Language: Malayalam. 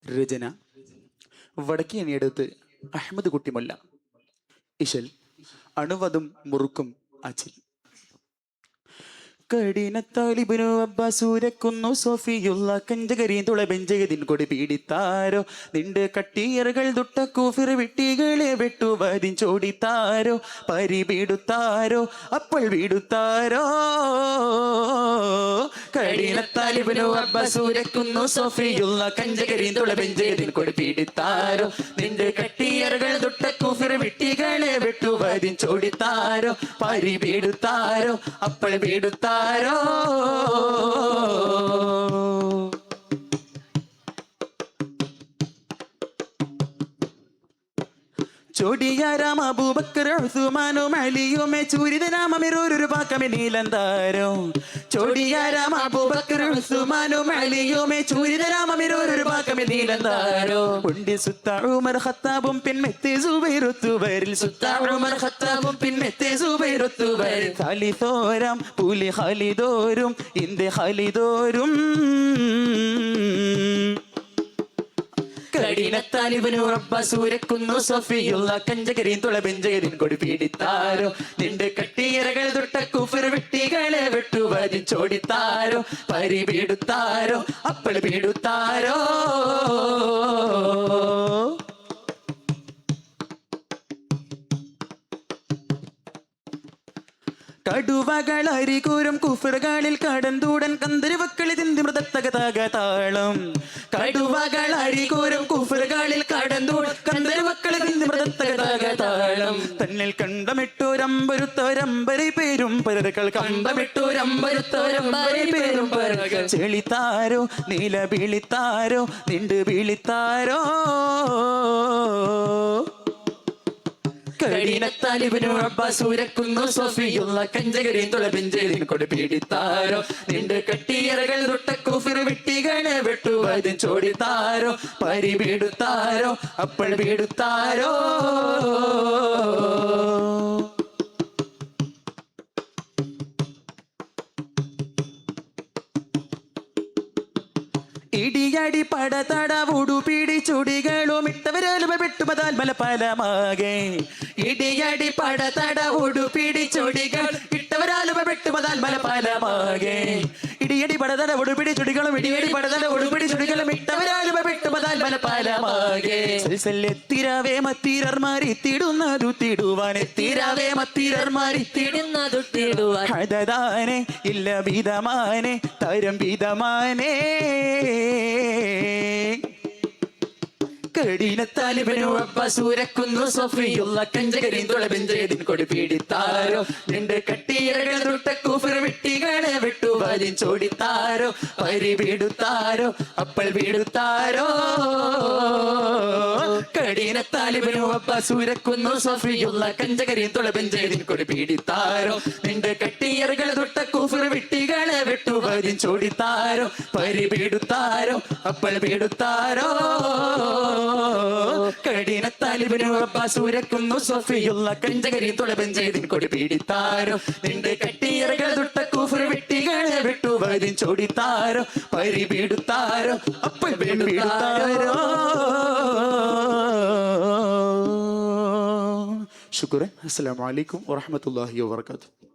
രചന വടക്കേണിയടുത്ത് അഹമ്മദ് കുട്ടിമൊല്ല. ഇശൽ അണുവതും മുറുക്കും അച്ചിൽ. കഠിനത്താലിബിനു അബ്ബാസൂരക്കുന്നു സോഫിയുള്ള കഞ്ചകരീൻ തുളബെഞ്ചകതിൻ കൊടി പീഡിത്താരോ നിന്റെ കട്ടിയറുകൾ ദുട്ട കൂഫിർ വിട്ടികളെ വെട്ടുവതിൻ ചോടിത്താരോ പരിപീടുത്താരോ അപ്പോൾ വീടുത്താരോ. കഠിനത്താലിബിനു അബ്ബാസൂരക്കുന്നു സോഫിയുള്ള കഞ്ചകരീൻ തുളബെഞ്ചകതിൻ കൊടി പീഡിത്താരോ നിന്റെ കട്ടിയറുകൾ ദുട്ട കൂഫിർ വിട്ടികളെ വെട്ടുവതിൻ ചോടിത്താരോ പരിപീടുത്താരോ അപ്പോൾ വീടുത്താരോ. ചോടിയാരാം അബൂബക്കർ ഉസ്മാനും അലിയുമേ ചൂരിതനാമൊരു പാക്കമേ നീലന്താരോ. ചോടിയാരാം അബൂബക്കർ ഉസ്മാനും അലിയുമേ ചൂരിതനാമൊരു പാക്കമേ നീലന്താരോ. ഉണ്ടി സുത്ത ഉമർ ഖത്താബും പിൻമെത്തെ സുബൈറുത്തുവരിൽ സുത്ത ഉമർ ഖത്താബും പിൻമെത്തെ സുബൈറുത്തുവരിൽ ഖാലിദോരം പുലി ഖാലിദോരും ഇന്ത്യ ഖാലിദോരും. കഠിനത്താലിബിനു അബ്ബാസൂരക്കുന്നു സഫിയുള്ള കഞ്ചകരീൻ തുളബെഞ്ചകരീൻ കൊടി പീഡിത്താരോ നിന്റെ കട്ടിയറകൾ തൊട്ട കുഫർ വിട്ടികളെ വെട്ടുവതിൻ ചോടിത്താരോ പരിപീടുത്താരോ അപ്പോൾ പീടുത്താരോ. കടുവകൾ അരികൂരും കുഫറുകളിൽ കടന്തൂടൻ കന്തരുവക്കളി തിന്തി മൃതത്തകതാകതാളം. കടുവകൾ അരികൂരും കുഫറുകളിൽ കടന്തൂടൻ കന്തരുവക്കളി തിന്തി മൃതത്തകതാകതാളം. തന്നിൽ കണ്ടമിട്ടോരമ്പരുത്തോരമ്പരി പേരും പരകൾ കണ്ടമിട്ടോരമ്പരുത്തോരമ്പരി പേരും പരകൾ ചെളിത്താരോ നീല ബീളിത്താരോ നിണ്ട് ബീളിത്താരോ. കഠിനത്താലിബിനു അബ്ബാസൂരക്കുന്നു സോഫിയുള്ള കഞ്ചകരീൻ തുളബെഞ്ചകരീൻ കൊടി പീഡിത്താരോ നിന്റെ കട്ടിയറകൾ തൊട്ട കുഫിർ വിട്ടികളെ വെട്ടുവതിൻ ചോടിത്താരോ പരിപീടുത്താരോ അപ്പോൾ പീടുത്താരോ. ഇടിയടി പടതട ഉടുപിടി ചുടികളും ഇട്ടവരാലും വെട്ടുമതാൽ മലപ്പലമാകെ. ഇടിയടി പടതട ഉടുപിടി ചുടികൾ ഇട്ടവരാലും വെട്ടുമതാൽ മലപ്പലമാകെ. ഇടിയടി പടതട ഉടുപിടി ചുടികളും ഇടിയടി പടതട ഉടുപിടി ചുടികളും ഇട്ടവരാലും വെട്ടുമതാൽ മലപ്പലമാകെ. എത്തിരാവേ മത്തീരർമാരി തിടുന്നതു തിടുവാൻ എത്തിരാവേ മത്തീരർമാരി തിടുന്നതു തിടുവാൻ ഹദദാനെ ഇല്ല ബീതമാനെ തരം ബീതമാനേ. കഠിനത്താലിബിനു അബ്ബാസൂരക്കുന്നു സഫിയുള്ള കഞ്ചകരീൻ തുളബെഞ്ചകരീൻ കൊടി പീഡിത്താരോ നിന്റെ കട്ടിയറകൾ തൊട്ട കുഫർ വിട്ടികളെ വെട്ടുവതിൻ ചോടിത്താരോ പരിപീടുത്താരോ അപ്പോൾ വീടുത്താരോ. കഠിനത്താലിബിനു അബ്ബാസൂരക്കുന്നു സഫിയുള്ള കഞ്ചകരീൻ തുളബെഞ്ചകരീൻ കൊടി പീഡിത്താരോ നിന്റെ കട്ടിയറകൾ തൊട്ട കുഫർ വിട്ടികളെ വെട്ടുവതിൻ ചോടിത്താരോ പരിപീടുത്താരോ അപ്പോൾ വീടുത്താരോ. കഠിനത്താലിബിനു അബ്ബാസൂരക്കുന്നു സഫിയുള്ള കഞ്ചകരീൻ തുളബെഞ്ചകരീൻ കൊടി പീഡിത്താരോ നിന്റെ കട്ടിയറകൾ തൊട്ട കുഫർ വിട്ടികളെ വെട്ടുവതിൻ ചോടിത്താരോ പരിപീടുത്താരോ അപ്പോൾ വീടുത്താരോ. ശുക്രൻ. അസ്സലാമു അലൈക്കും വറഹ്മത്തുള്ളാഹി വബറകാതുഹു.